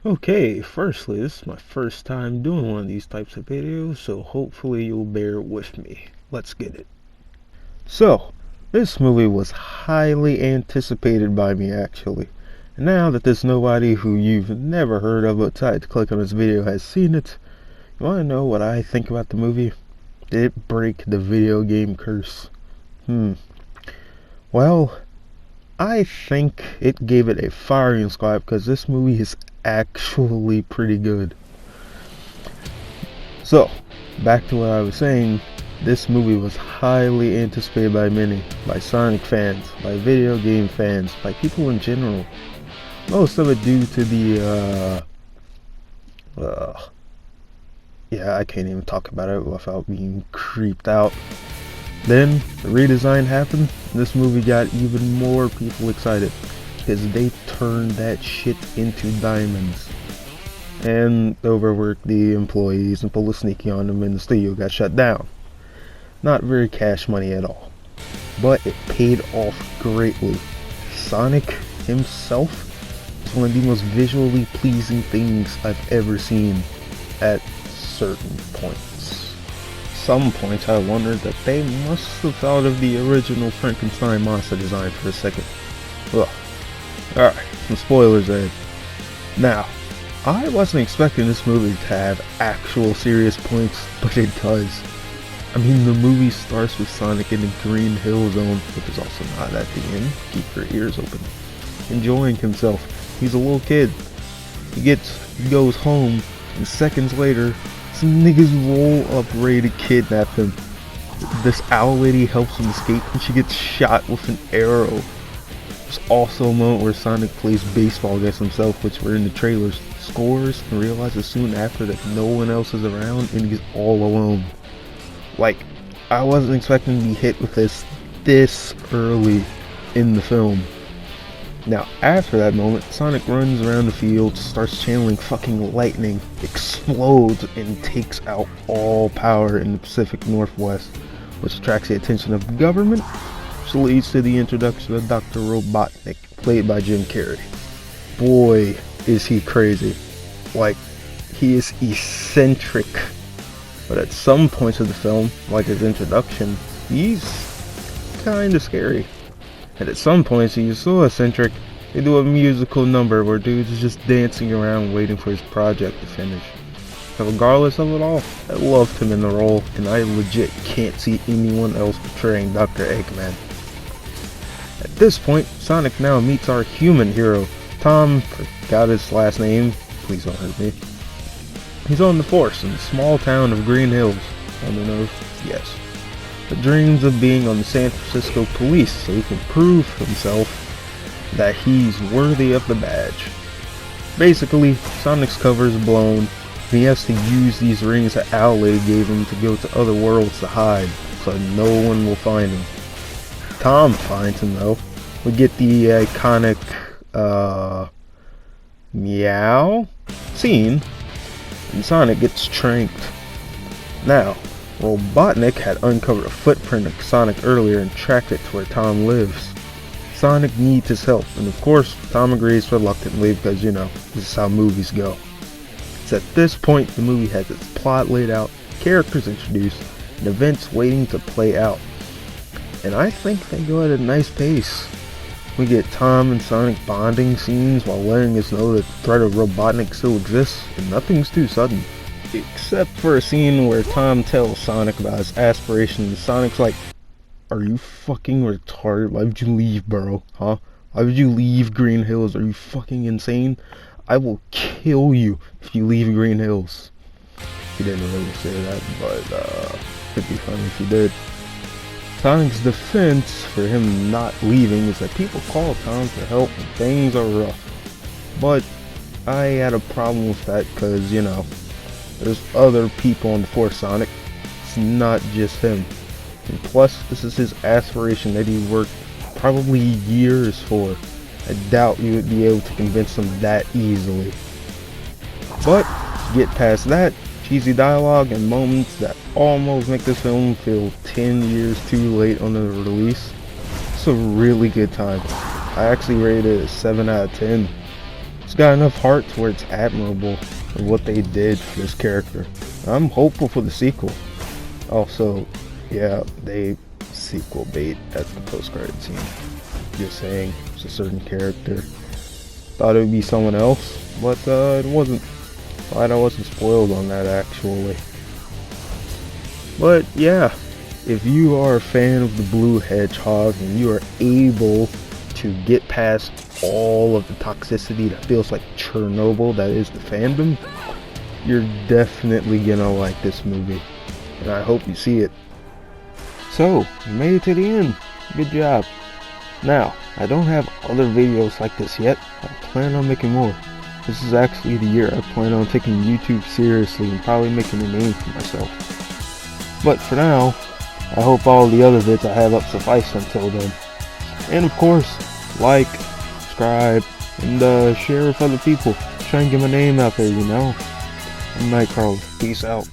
Okay, firstly, this is my first time doing one of these types of videos, so hopefully you'll bear with me. Let's get it. So, this movie was highly anticipated by me actually. And now that there's nobody who you've never heard of but decided to click on this video has seen it, you want to know what I think about the movie? Did it break the video game curse? Well, I think it gave it a firing squad because this movie is actually pretty good. So, back to what I was saying, this movie was highly anticipated by many, by Sonic fans, by video game fans, by people in general. Most of it due to the, yeah, I can't even talk about it without being creeped out. Then, the redesign happened, and this movie got even more people excited, because they turned that shit into diamonds. And overworked the employees and pulled a sneaky on them, and the studio got shut down. Not very cash money at all, but it paid off greatly. Sonic himself is one of the most visually pleasing things I've ever seen at certain points. Some points I wondered that they must have thought of the original Frankenstein monster design for a second. Well, alright, some spoilers ahead. Now, I wasn't expecting this movie to have actual serious points, but it does. I mean, the movie starts with Sonic in the Green Hill Zone, which is also not at the end. Keep your ears open. Enjoying himself. He's a little kid. He goes home, and seconds later, some niggas roll up ready to kidnap him. This owl lady helps him escape, and she gets shot with an arrow. There's also a moment where Sonic plays baseball against himself, which were in the trailers, scores, and realizes soon after that no one else is around and he's all alone. Like, I wasn't expecting to be hit with this early in the film. Now, after that moment, Sonic runs around the field, starts channeling fucking lightning, explodes, and takes out all power in the Pacific Northwest, which attracts the attention of the government, which leads to the introduction of Dr. Robotnik, played by Jim Carrey. Boy, is he crazy. Like, he is eccentric. But at some points of the film, like his introduction, he's kinda scary. And at some points, he's so eccentric, they do a musical number where dude's is just dancing around waiting for his project to finish. And regardless of it all, I loved him in the role, and I legit can't see anyone else portraying Dr. Eggman. At this point, Sonic now meets our human hero, Tom, forgot his last name, please don't hurt me. He's on the force in the small town of Green Hills, on the Earth, yes. But dreams of being on the San Francisco police so he can prove himself that he's worthy of the badge. Basically, Sonic's cover is blown, and he has to use these rings that Owl Lady gave him to go to other worlds to hide, so no one will find him. Tom finds him though. We get the iconic, meow scene, and Sonic gets tranked. Now, Robotnik had uncovered a footprint of Sonic earlier and tracked it to where Tom lives. Sonic needs his help, and of course, Tom agrees reluctantly because, you know, this is how movies go. It's at this point the movie has its plot laid out, characters introduced, and events waiting to play out. And I think they go at a nice pace. We get Tom and Sonic bonding scenes while letting us know that the threat of Robotnik still exists, and nothing's too sudden. Except for a scene where Tom tells Sonic about his aspirations. Sonic's like, are you fucking retarded? Why would you leave, bro? Huh? Why would you leave Green Hills? Are you fucking insane? I will kill you if you leave Green Hills. He didn't really say that, but it'd be funny if he did. Sonic's defense for him not leaving is that people call Tom for help when things are rough. But I had a problem with that because, you know, there's other people on the Force Sonic. It's not just him. And plus, this is his aspiration that he worked probably years for. I doubt you would be able to convince him that easily. But, get past that, cheesy dialogue and moments that almost make this film feel 10 years too late on the release. It's a really good time. I actually rated it a 7 out of 10. It's got enough heart to where it's admirable of what they did for this character. I'm hopeful for the sequel. Also, yeah, they sequel bait at the post-credit scene. Just saying, it's a certain character. Thought it would be someone else, but it wasn't. Glad I wasn't spoiled on that actually. But yeah, if you are a fan of the Blue Hedgehog and you are able to get past all of the toxicity that feels like Chernobyl that is the fandom, you're definitely gonna like this movie, and I hope you see it. So, you made it to the end. Good job. Now, I don't have other videos like this yet. I plan on making more. This is actually the year I plan on taking YouTube seriously and probably making a name for myself. But for now, I hope all the other vids I have up suffice until then. And of course, like, subscribe, and share with other people. Try and get my name out there, you know. I'm Nightcrawler. Peace out.